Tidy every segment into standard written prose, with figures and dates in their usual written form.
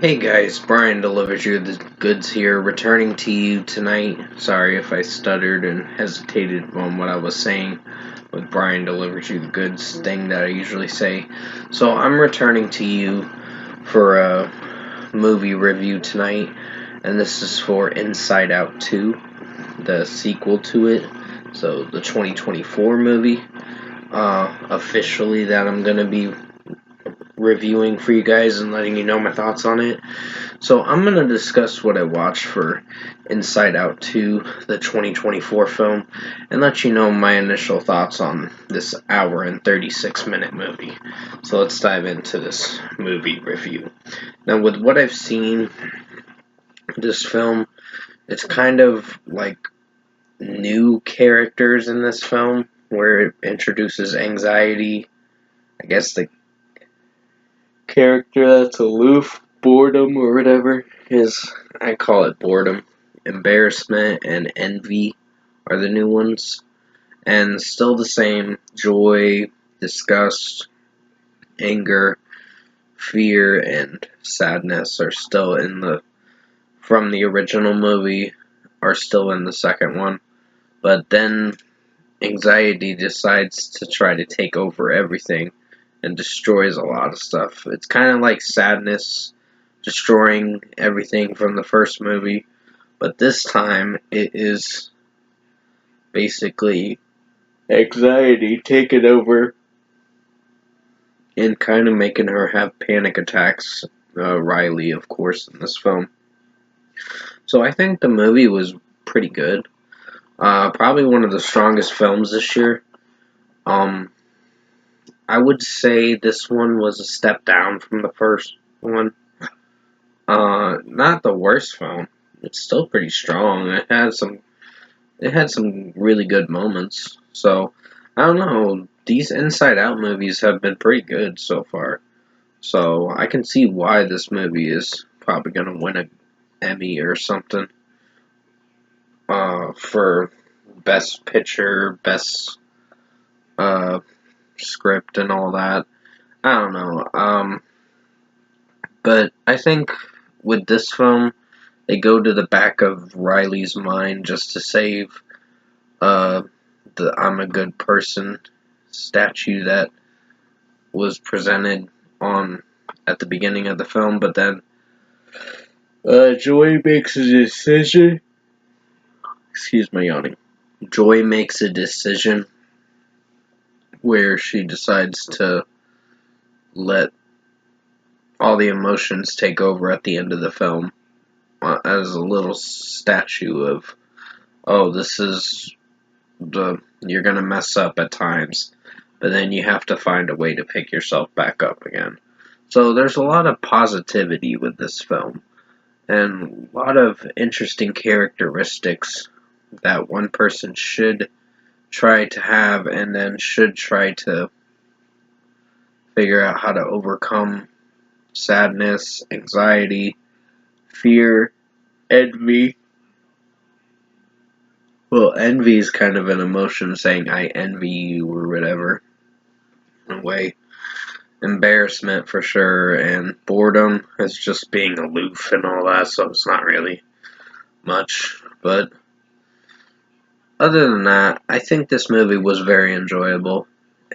Hey guys, Brian delivers you the goods here, returning to you tonight. Sorry if I stuttered and hesitated on what I was saying with Brian delivers you the goods thing that I usually say. So I'm returning to you for a movie review tonight, and this is for Inside Out 2, the sequel to it. So the 2024 movie, officially that I'm going to be reviewing for you guys and letting you know my thoughts on it. So I'm going to discuss what I watched for Inside Out 2, the 2024 film, and let you know my initial thoughts on this hour and 36-minute movie. So let's dive into this movie review. Now, with what I've seen, this film, it's kind of like new characters in this film, where it introduces anxiety. I guess the character that's aloof, boredom, or whatever, is, I call it boredom. Embarrassment and envy are the new ones. And still the same joy, disgust, anger, fear, and sadness are still in from the original movie, are still in the second one. But then anxiety decides to try to take over everything and destroys a lot of stuff. It's kind of like sadness destroying everything from the first movie, but this time it is basically anxiety taking over and kind of making her have panic attacks. Riley, of course, in this film. So I think the movie was pretty good. Probably one of the strongest films this year. Um, I would say this one was a step down from the first one. Not the worst film. It's still pretty strong. It had some really good moments. So I don't know. These Inside Out movies have been pretty good so far. So I can see why this movie is probably gonna win an Emmy or something. For best picture, best uh script and all that. I don't know. But I think with this film, they go to the back of Riley's mind just to save uh, the "I'm a good person" statue that was presented on at the beginning of the film. But then Joy makes a decision. Excuse my yawning. Joy makes a decision where she decides to let all the emotions take over at the end of the film, as a little statue of, oh, this is you're gonna mess up at times, but then you have to find a way to pick yourself back up again. So there's a lot of positivity with this film, and a lot of interesting characteristics that one person should try to have, and then should try to figure out how to overcome sadness, anxiety, fear, envy. Well, envy is kind of an emotion saying I envy you or whatever, in a way. Embarrassment for sure, and boredom is just being aloof and all that, so it's not really much. But other than that, I think this movie was very enjoyable,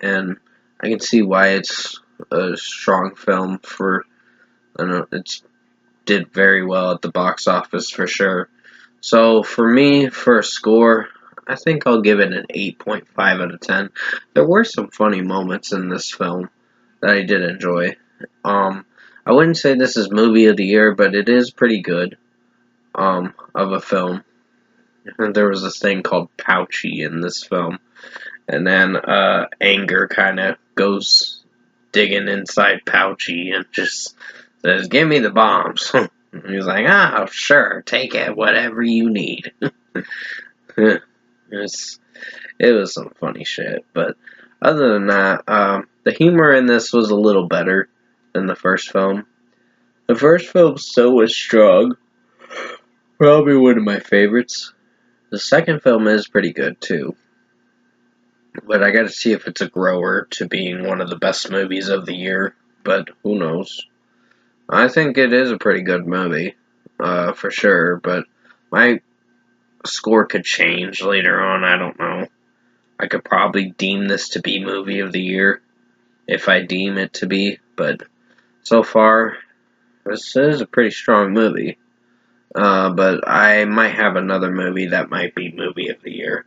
and I can see why it's a strong film for. I don't know, it's did very well at the box office for sure. So for me, for a score, I think I'll give it an 8.5 out of 10. There were some funny moments in this film that I did enjoy. Um, I wouldn't say this is movie of the year, but it is pretty good. Of a film. And there was this thing called Pouchy in this film, and then Anger kind of goes digging inside Pouchy and just says, "Give me the bombs." And he's like, "Ah, sure, take it, whatever you need." it was it was some funny shit, but other than that, the humor in this was a little better than the first film. The first film still was strong, probably one of my favorites. The second film is pretty good too, but I gotta see if it's a grower to being one of the best movies of the year, but who knows. I think it is a pretty good movie, for sure, but my score could change later on. I don't know. I could probably deem this to be movie of the year if I deem it to be, but so far, this is a pretty strong movie. But I might have another movie that might be movie of the year.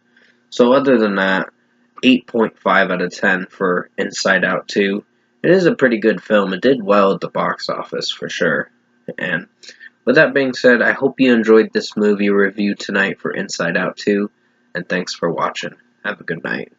So other than that, 8.5 out of 10 for Inside Out 2. It is a pretty good film. It did well at the box office for sure. And with that being said, I hope you enjoyed this movie review tonight for Inside Out 2, and thanks for watching. Have a good night.